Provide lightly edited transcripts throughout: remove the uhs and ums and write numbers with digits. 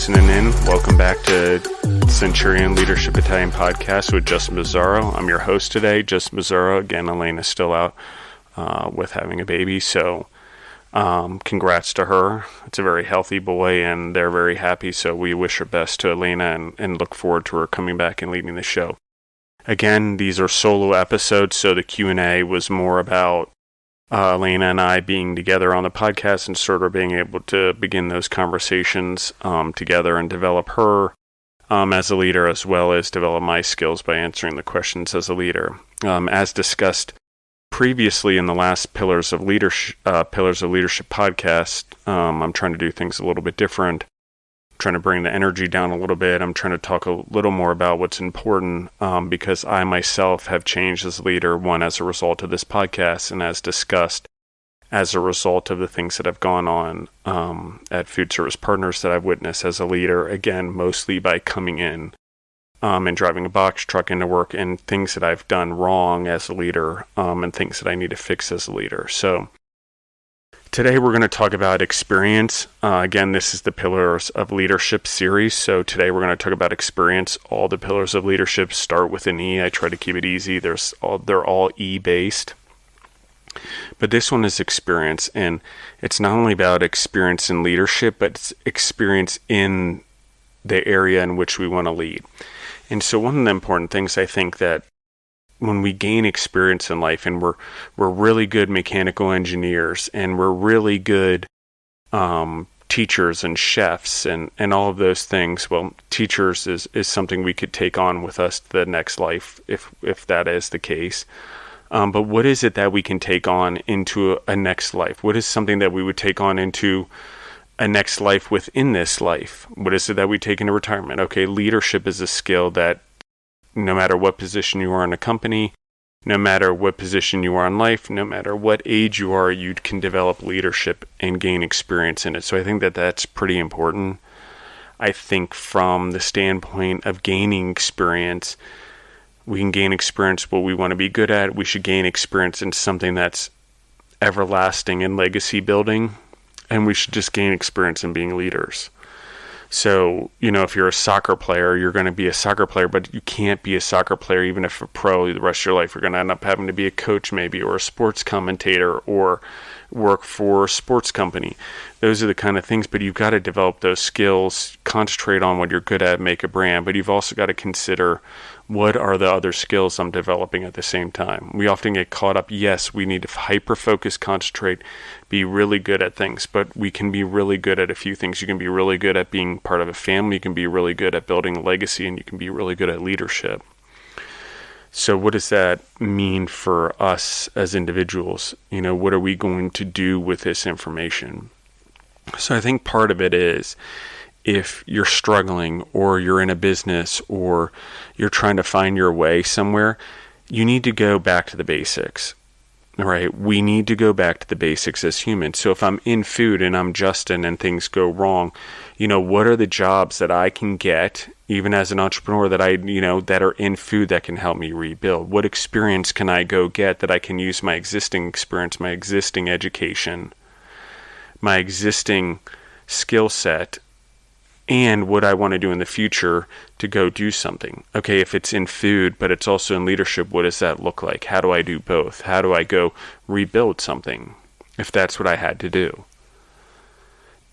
listening in. Welcome back to Centurion Leadership Italian Podcast with Justin Bizzarro. I'm your host today, Justin Bizzarro. Again, Elena's still out with having a baby, so congrats to her. It's a very healthy boy, and they're very happy, so we wish her best to Elena and look forward to her coming back and leading the show. Again, these are solo episodes, so the Q&A was more about Elena and I being together on the podcast and sort of being able to begin those conversations together and develop her as a leader, as well as develop my skills by answering the questions as a leader. As discussed previously in the last Pillars of Leadership podcast, I'm trying to do things a little bit different. I'm trying to bring the energy down a little bit. I'm trying to talk a little more about what's important because I myself have changed as a leader, one, as a result of this podcast, and as discussed, as a result of the things that have gone on at Food Service Partners that I've witnessed as a leader, again, mostly by coming in and driving a box truck into work, and things that I've done wrong as a leader and things that I need to fix as a leader. So today we're going to talk about experience. Again, this is the Pillars of Leadership series. So today we're going to talk about experience. All the Pillars of Leadership start with an E. I try to keep it easy. They're all E-based. But this one is experience. And it's not only about experience in leadership, but it's experience in the area in which we want to lead. And so one of the important things, I think, that when we gain experience in life, and we're really good mechanical engineers, and we're really good teachers and chefs and all of those things, well, teachers is something we could take on with us to the next life if that is the case. But what is it that we can take on into a next life? What is something that we would take on into a next life within this life? What is it that we take into retirement? Okay, leadership is a skill that no matter what position you are in a company, no matter what position you are in life, no matter what age you are, you can develop leadership and gain experience in it. So I think that that's pretty important. I think from the standpoint of gaining experience, we can gain experience what we want to be good at. We should gain experience in something that's everlasting and legacy building. And we should just gain experience in being leaders. So, if you're a soccer player, you're going to be a soccer player, but you can't be a soccer player even if a pro the rest of your life. You're going to end up having to be a coach maybe, or a sports commentator, or work for a sports company. Those are the kind of things, but you've got to develop those skills, concentrate on what you're good at, make a brand, but you've also got to consider what are the other skills I'm developing at the same time. We often get caught up, yes, we need to hyper-focus, concentrate, be really good at things, but we can be really good at a few things. You can be really good at being part of a family, you can be really good at building a legacy, and you can be really good at leadership. So what does that mean for us as individuals? What are we going to do with this information? So I think part of it is, if you're struggling, or you're in a business, or you're trying to find your way somewhere, you need to go back to the basics. All right, we need to go back to the basics as humans. So if I'm in food and I'm Justin and things go wrong, what are the jobs that I can get, even as an entrepreneur, that that are in food that can help me rebuild? What experience can I go get that I can use my existing experience, my existing education, my existing skill set, and what I want to do in the future to go do something? Okay, if it's in food, but it's also in leadership, what does that look like? How do I do both? How do I go rebuild something if that's what I had to do?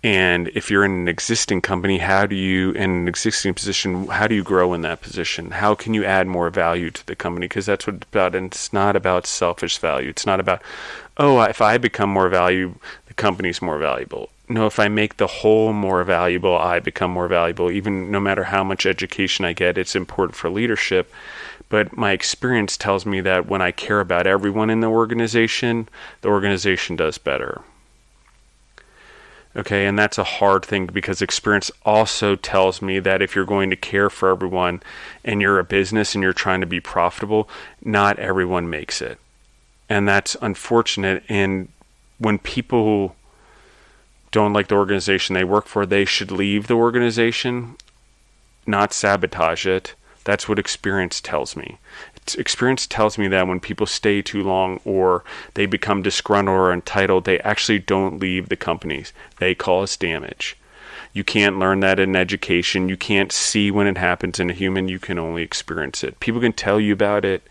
And if you're in an existing company, in an existing position, how do you grow in that position? How can you add more value to the company? Because that's what it's about, and it's not about selfish value. It's not about, if I become more valuable, the company's more valuable. No, if I make the whole more valuable, I become more valuable. Even no matter how much education I get, it's important for leadership. But my experience tells me that when I care about everyone in the organization does better. Okay, and that's a hard thing, because experience also tells me that if you're going to care for everyone and you're a business and you're trying to be profitable, not everyone makes it. And that's unfortunate. And when people don't like the organization they work for, they should leave the organization, not sabotage it. That's what experience tells me. Experience tells me that when people stay too long, or they become disgruntled or entitled, they actually don't leave the companies. They cause damage. You can't learn that in education. You can't see when it happens in a human. You can only experience it. People can tell you about it,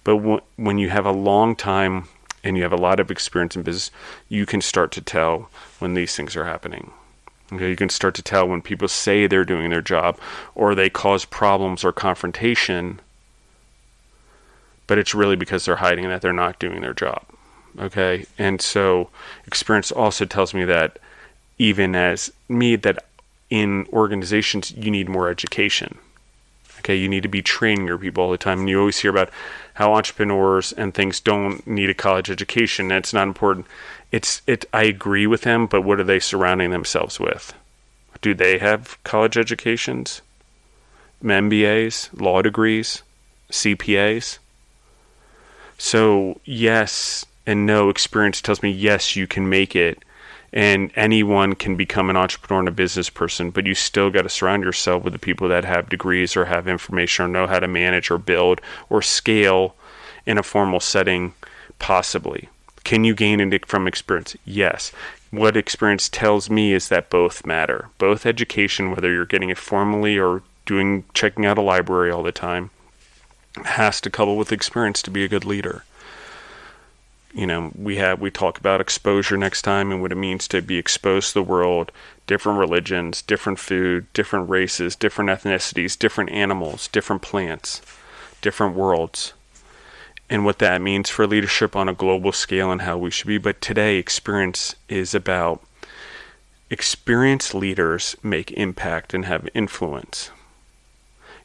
but when you have a long time and you have a lot of experience in business, you can start to tell when these things are happening. Okay, you can start to tell when people say they're doing their job or they cause problems or confrontation, but it's really because they're hiding that they're not doing their job. Okay, and so experience also tells me that even as me, that in organizations, you need more education. Okay, you need to be training your people all the time. And you always hear about how entrepreneurs and things don't need a college education. And it's not important. I agree with them, but what are they surrounding themselves with? Do they have college educations? MBAs, law degrees, CPAs? So yes and no. Experience tells me yes, you can make it. And anyone can become an entrepreneur and a business person, but you still got to surround yourself with the people that have degrees or have information or know how to manage or build or scale in a formal setting, possibly. Can you gain it from experience? Yes. What experience tells me is that both matter. Both education, whether you're getting it formally or checking out a library all the time, has to couple with experience to be a good leader. You know, we talk about exposure next time and what it means to be exposed to the world, different religions, different food, different races, different ethnicities, different animals, different plants, different worlds, and what that means for leadership on a global scale and how we should be. But today, experience is about experienced leaders make impact and have influence.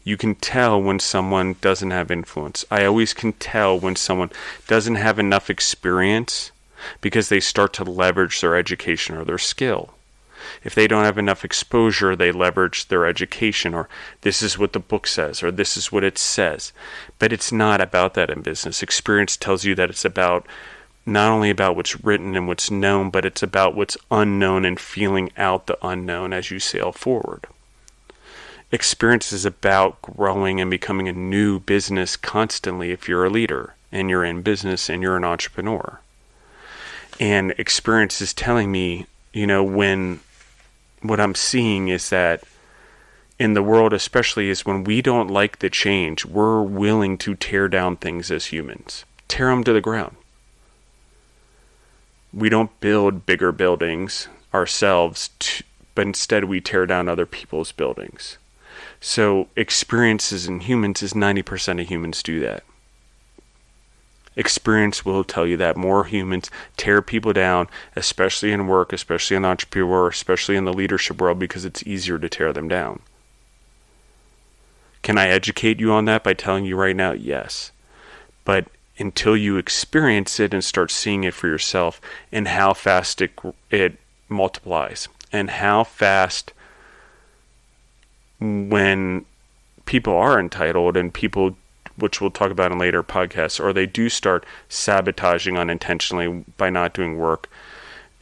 You can tell when someone doesn't have influence. I always can tell when someone doesn't have enough experience because they start to leverage their education or their skill. If they don't have enough exposure, they leverage their education, or this is what the book says, or this is what it says. But it's not about that in business. Experience tells you that it's about not only about what's written and what's known, but it's about what's unknown and feeling out the unknown as you sail forward. Experience is about growing and becoming a new business constantly if you're a leader and you're in business and you're an entrepreneur. And experience is telling me, when what I'm seeing is that in the world especially is when we don't like the change, we're willing to tear down things as humans. Tear them to the ground. We don't build bigger buildings ourselves, but instead we tear down other people's buildings. So experiences in humans is 90% of humans do that. Experience will tell you that more humans tear people down, especially in work, especially in the entrepreneur, especially in the leadership world, because it's easier to tear them down. Can I educate you on that by telling you right now? Yes. But until you experience it and start seeing it for yourself and how fast it multiplies and how fast when people are entitled and people, which we'll talk about in later podcasts, or they do start sabotaging unintentionally by not doing work,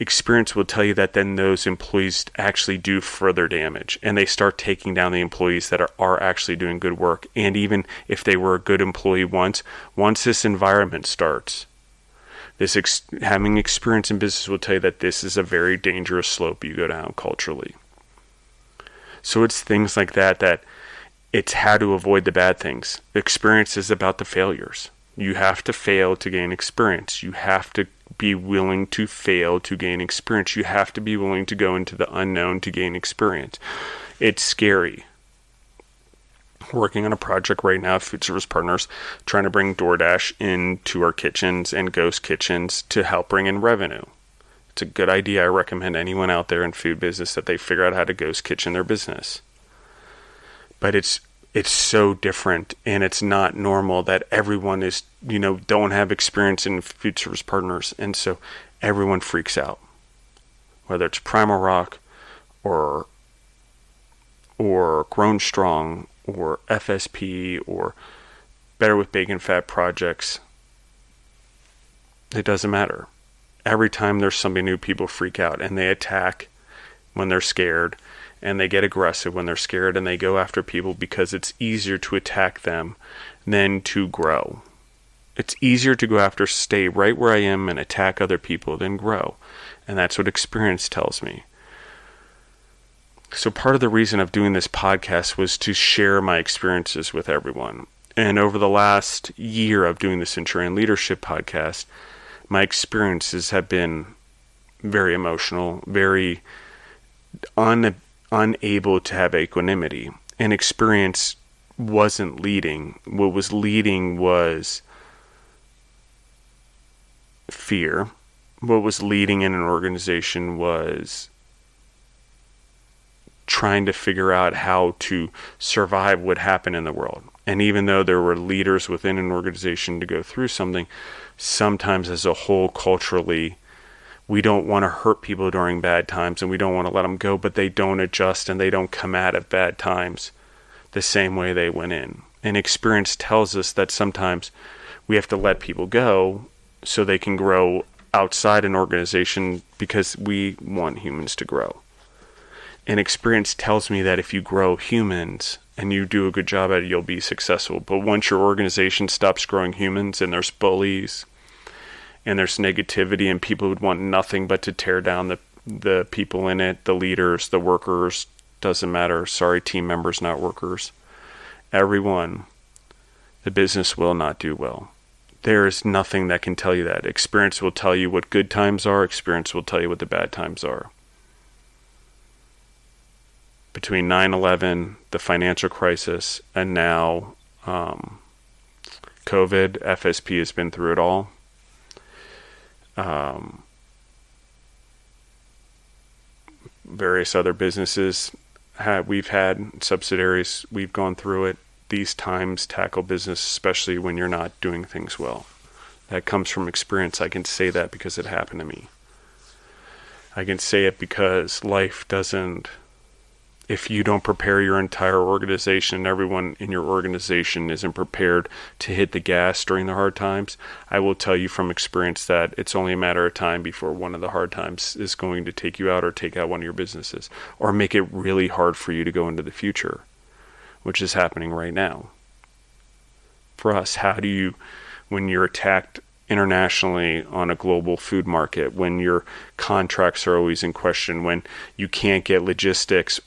experience will tell you that then those employees actually do further damage and they start taking down the employees that are actually doing good work. And even if they were a good employee once this environment starts, having experience in business will tell you that this is a very dangerous slope you go down culturally. So it's things like that it's how to avoid the bad things. Experience is about the failures. You have to fail to gain experience. You have to be willing to fail to gain experience. You have to be willing to go into the unknown to gain experience. It's scary. Working on a project right now, food service partners, trying to bring DoorDash into our kitchens and ghost kitchens to help bring in revenue. It's a good idea. I recommend anyone out there in food business that they figure out how to ghost kitchen their business. But it's so different, and it's not normal that everyone is, don't have experience in food service partners, and so everyone freaks out. Whether it's Primal Rock or Grown Strong or FSP or Better with Bacon Fat projects, it doesn't matter. Every time there's something new, people freak out and they attack when they're scared and they get aggressive when they're scared and they go after people because it's easier to attack them than to grow. It's easier to stay right where I am and attack other people than grow. And that's what experience tells me. So part of the reason of doing this podcast was to share my experiences with everyone. And over the last year of doing the Centurion Leadership podcast, my experiences have been very emotional, very unable to have equanimity. And experience wasn't leading. What was leading was fear. What was leading in an organization was trying to figure out how to survive what happened in the world. And even though there were leaders within an organization to go through something, sometimes as a whole, culturally, we don't want to hurt people during bad times and we don't want to let them go, but they don't adjust and they don't come out of bad times the same way they went in. And experience tells us that sometimes we have to let people go so they can grow outside an organization, because we want humans to grow. And experience tells me that if you grow humans and you do a good job at it, you'll be successful. But once your organization stops growing humans and there's bullies and there's negativity and people would want nothing but to tear down the people in it, the leaders, the workers, doesn't matter. Sorry, team members, not workers. Everyone, the business will not do well. There is nothing that can tell you that. Experience will tell you what good times are. Experience will tell you what the bad times are. Between 9/11, the financial crisis, and now COVID, FSP has been through it all. Various other businesses we've had subsidiaries, we've gone through it. These times tackle business, especially when you're not doing things well. That comes from experience. I can say that because it happened to me. I can say it because life doesn't, if you don't prepare your entire organization and everyone in your organization isn't prepared to hit the gas during the hard times, I will tell you from experience that it's only a matter of time before one of the hard times is going to take you out or take out one of your businesses or make it really hard for you to go into the future, which is happening right now. For us, how do you, when you're attacked internationally on a global food market, when your contracts are always in question, when you can't get logistics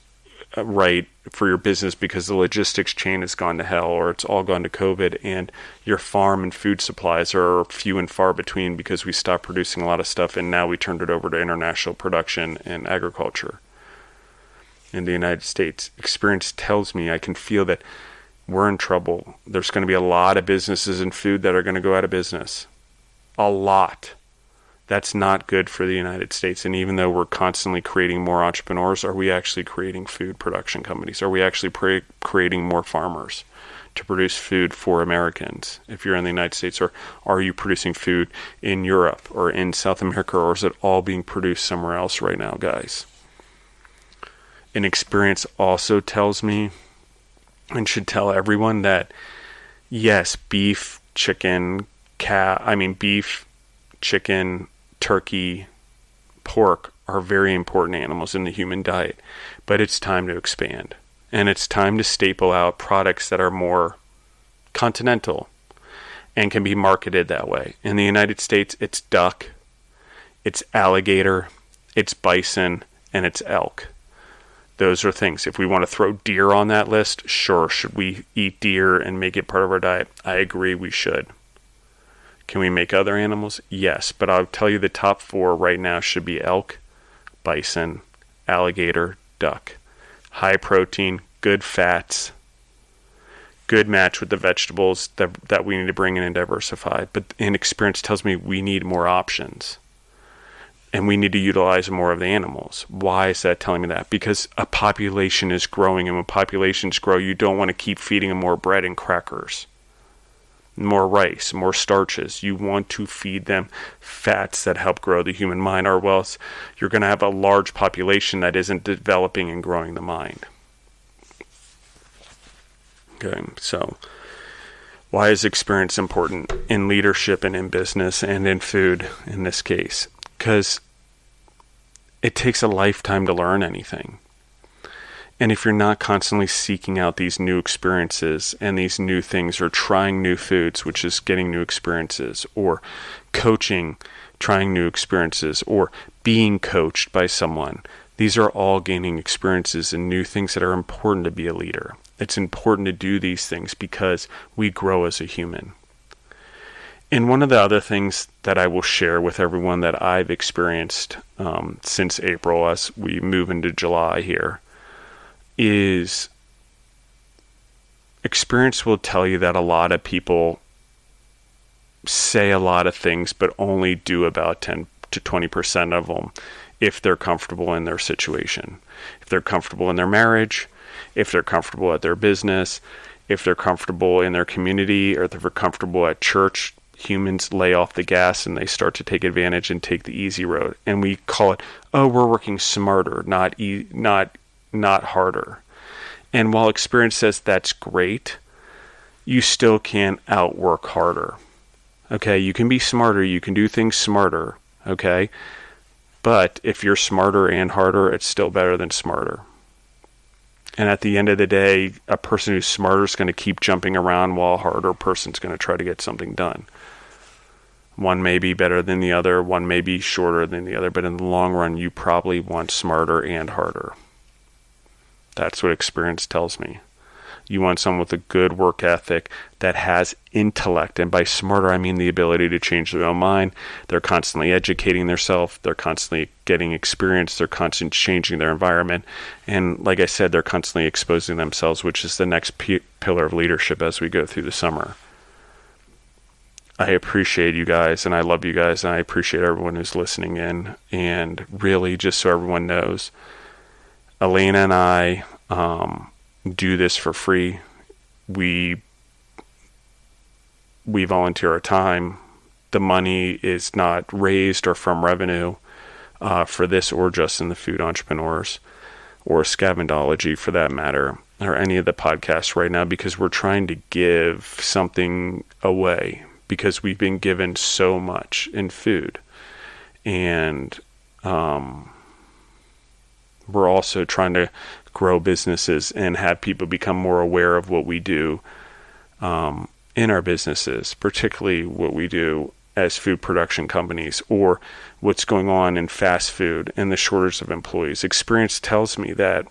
right for your business because the logistics chain has gone to hell or it's all gone to COVID, and your farm and food supplies are few and far between because we stopped producing a lot of stuff and now we turned it over to international production and agriculture in the United States. Experience tells me, I can feel that we're in trouble. There's going to be a lot of businesses in food that are going to go out of business. A lot. That's not good for the United States. And even though we're constantly creating more entrepreneurs, are we actually creating food production companies? Are we actually creating more farmers to produce food for Americans if you're in the United States? Or are you producing food in Europe or in South America? Or is it all being produced somewhere else right now, guys? And experience also tells me, and should tell everyone, that yes, beef, chicken, turkey, pork are very important animals in the human diet, but it's time to expand. And it's time to staple out products that are more continental and can be marketed that way. In the United States, it's duck, it's alligator, it's bison, and it's elk. Those are things. If we want to throw deer on that list, sure. Should we eat deer and make it part of our diet? I agree, we should. Can we make other animals? Yes, but I'll tell you the top 4 right now should be elk, bison, alligator, duck. High protein, good fats, good match with the vegetables that we need to bring in and diversify. But experience tells me we need more options. And we need to utilize more of the animals. Why is that telling me that? Because a population is growing, and when populations grow, you don't want to keep feeding them more bread and crackers, more rice, more starches. You want to feed them fats that help grow the human mind, or else you're going to have a large population that isn't developing and growing the mind. Okay, so why is experience important in leadership and in business and in food in this case? Because it takes a lifetime to learn anything. And if you're not constantly seeking out these new experiences and these new things, or trying new foods, which is getting new experiences, or coaching, trying new experiences, or being coached by someone, These are all gaining experiences and new things that are important to be a leader. It's important to do these things because we grow as a human. And one of the other things that I will share with everyone that I've experienced since April, as we move into July here, is experience will tell you that a lot of people say a lot of things, but only do about 10 to 20% of them if they're comfortable in their situation, if they're comfortable in their marriage, if they're comfortable at their business, if they're comfortable in their community, or if they're comfortable at church. Humans lay off the gas and they start to take advantage and take the easy road. And we call it, oh, we're working smarter, not harder. And while experience says that's great, you still can't outwork harder. Okay, you can be smarter, you can do things smarter, okay? But if you're smarter and harder, it's still better than smarter. And at the end of the day, a person who's smarter is going to keep jumping around while a harder person's going to try to get something done. One may be better than the other, one may be shorter than the other, but in the long run, you probably want smarter and harder. That's what experience tells me. You want someone with a good work ethic that has intellect. And by smarter, I mean the ability to change their own mind. They're constantly educating themselves. They're constantly getting experience. They're constantly changing their environment. And like I said, they're constantly exposing themselves, which is the next pillar of leadership as we go through the summer. I appreciate you guys, and I love you guys, and I appreciate everyone who's listening in. And really, just so everyone knows, Elena and I do this for free. We volunteer our time. The money is not raised or from revenue for this, or just in the Food Entrepreneurs or Scavengology for that matter, or any of the podcasts right now, because we're trying to give something away, because we've been given so much in food. And we're also trying to grow businesses and have people become more aware of what we do in our businesses, particularly what we do as food production companies, or what's going on in fast food and the shortage of employees. Experience tells me that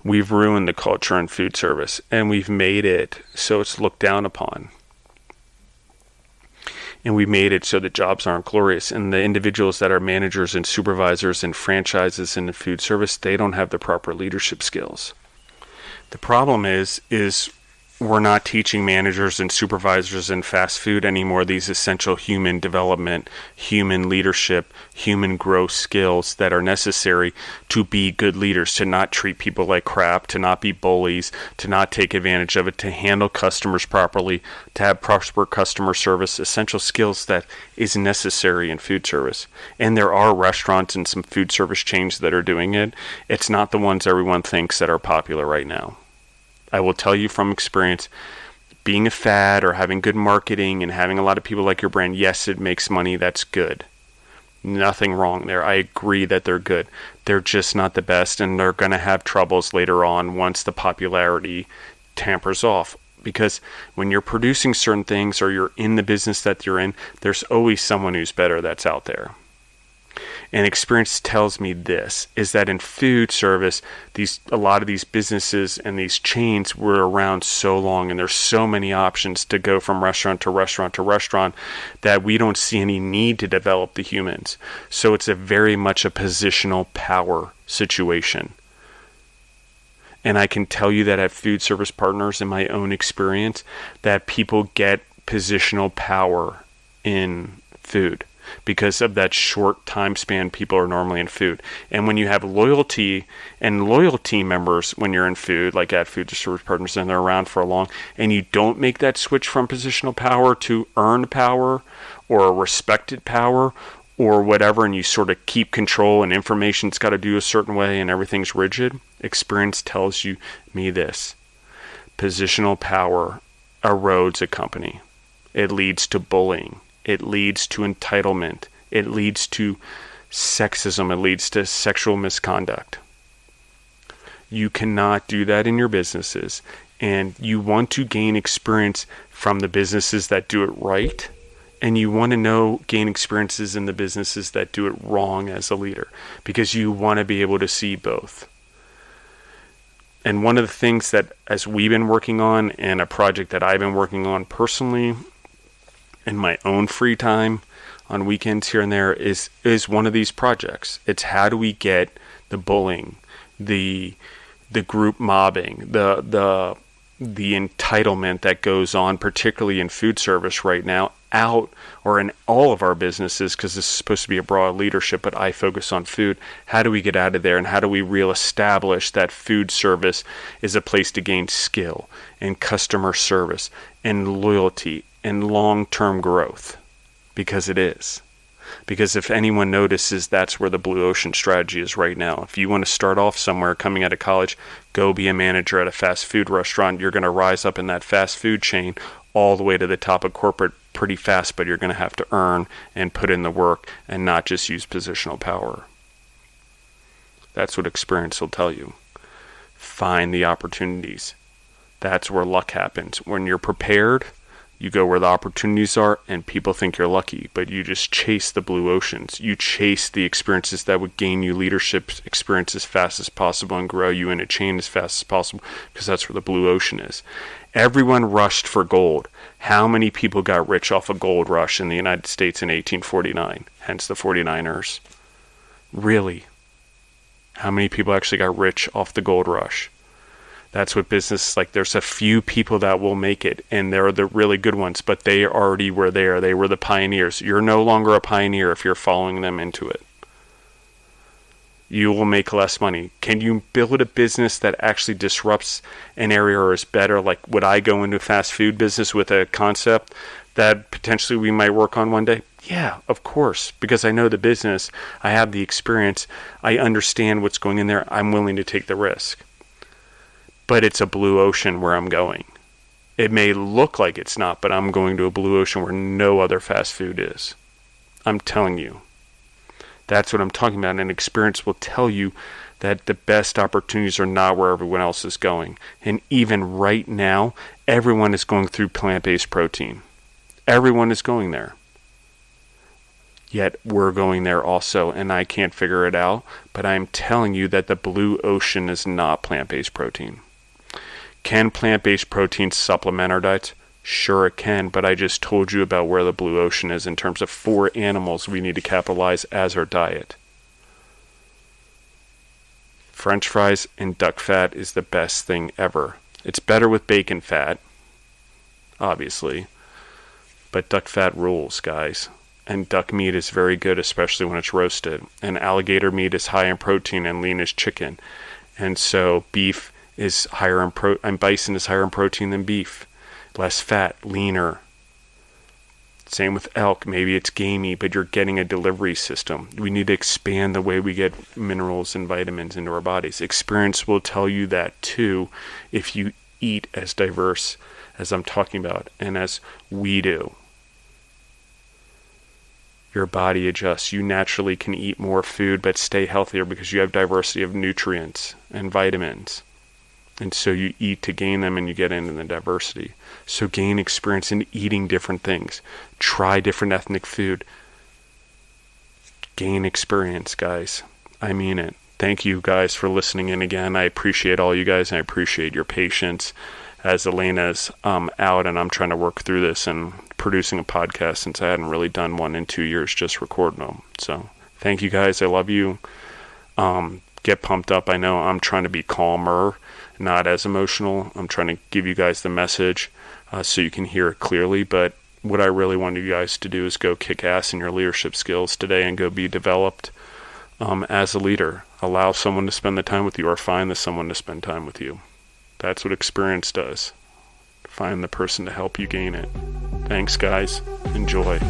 we've ruined the culture in food service, and we've made it so it's looked down upon. And we made it so that jobs aren't glorious. And the individuals that are managers and supervisors and franchises in the food service, they don't have the proper leadership skills. The problem is we're not teaching managers and supervisors in fast food anymore these essential human development, human leadership, human growth skills that are necessary to be good leaders, to not treat people like crap, to not be bullies, to not take advantage of it, to handle customers properly, to have proper customer service, essential skills that is necessary in food service. And there are restaurants and some food service chains that are doing it. It's not the ones everyone thinks that are popular right now. I will tell you from experience, being a fad or having good marketing and having a lot of people like your brand, yes, it makes money. That's good. Nothing wrong there. I agree that they're good. They're just not the best, and they're going to have troubles later on once the popularity tampers off. Because when you're producing certain things or you're in the business that you're in, there's always someone who's better that's out there. And experience tells me this, is that in food service, a lot of these businesses and these chains were around so long, and there's so many options to go from restaurant to restaurant to restaurant that we don't see any need to develop the humans. So it's a very much a positional power situation. And I can tell you that at Food Service Partners, in my own experience, that people get positional power in food, because of that short time span people are normally in food. And when you have loyalty and loyal team members when you're in food, like at Food Service Partners, and they're around for a long, and you don't make that switch from positional power to earned power or respected power or whatever, and you sort of keep control and information's got to do a certain way and everything's rigid, experience tells me this. Positional power erodes a company. It leads to bullying. It leads to entitlement. It leads to sexism. It leads to sexual misconduct. You cannot do that in your businesses. And you want to gain experience from the businesses that do it right And you want to gain experiences in the businesses that do it wrong as a leader, because you want to be able to see both. And one of the things that, as we've been working on, and a project that I've been working on personally in my own free time on weekends here and there, is one of these projects. It's how do we get the bullying, the group mobbing, the entitlement that goes on, particularly in food service right now, out, or in all of our businesses, because this is supposed to be a broad leadership, but I focus on food. How do we get out of there, and how do we reestablish that food service is a place to gain skill and customer service and loyalty and long-term growth? Because it is. Because if anyone notices, that's where the blue ocean strategy is right now. If you want to start off somewhere coming out of college, go be a manager at a fast food restaurant. You're going to rise up in that fast food chain all the way to the top of corporate pretty fast, but you're going to have to earn and put in the work and not just use positional power. That's what experience will tell you. Find the opportunities. That's where luck happens. When you're prepared, you go where the opportunities are, and people think you're lucky, but you just chase the blue oceans. You chase the experiences that would gain you leadership experience as fast as possible and grow you in a chain as fast as possible, because that's where the blue ocean is. Everyone rushed for gold. How many people got rich off a gold rush in the United States in 1849? Hence the 49ers. Really? How many people actually got rich off the gold rush? That's what business is like. There's a few people that will make it, and they're the really good ones, but they already were there. They were the pioneers. You're no longer a pioneer if you're following them into it. You will make less money. Can you build a business that actually disrupts an area or is better? Like, would I go into a fast food business with a concept that potentially we might work on one day? Yeah, of course, because I know the business. I have the experience. I understand what's going in there. I'm willing to take the risk. But it's a blue ocean where I'm going. It may look like it's not, but I'm going to a blue ocean where no other fast food is. I'm telling you. That's what I'm talking about. And experience will tell you that the best opportunities are not where everyone else is going. And even right now, everyone is going through plant-based protein. Everyone is going there. Yet we're going there also, and I can't figure it out. But I'm telling you that the blue ocean is not plant-based protein. Can plant-based protein supplement our diets? Sure it can, but I just told you about where the blue ocean is in terms of 4 animals we need to capitalize as our diet. French fries and duck fat is the best thing ever. It's better with bacon fat, obviously, but duck fat rules, guys. And duck meat is very good, especially when it's roasted. And alligator meat is high in protein and lean as chicken. And so beef is higher in and bison is higher in protein than beef. Less fat, leaner. Same with elk. Maybe it's gamey, but you're getting a delivery system. We need to expand the way we get minerals and vitamins into our bodies. Experience will tell you that too, if you eat as diverse as I'm talking about and as we do. Your body adjusts. You naturally can eat more food but stay healthier because you have diversity of nutrients and vitamins. And so you eat to gain them, and you get into the diversity. So gain experience in eating different things. Try different ethnic food. Gain experience, guys. I mean it. Thank you guys for listening in again. I appreciate all you guys, and I appreciate your patience as Elena's out, and I'm trying to work through this and producing a podcast since I hadn't really done one in 2 years, just recording them. So thank you guys. I love you. Get pumped up. I know I'm trying to be calmer, not as emotional. I'm trying to give you guys the message so you can hear it clearly. But what I really want you guys to do is go kick ass in your leadership skills today and go be developed as a leader. Allow someone to spend the time with you, or find someone to spend time with you. That's what experience does. Find the person to help you gain it. Thanks, guys. Enjoy.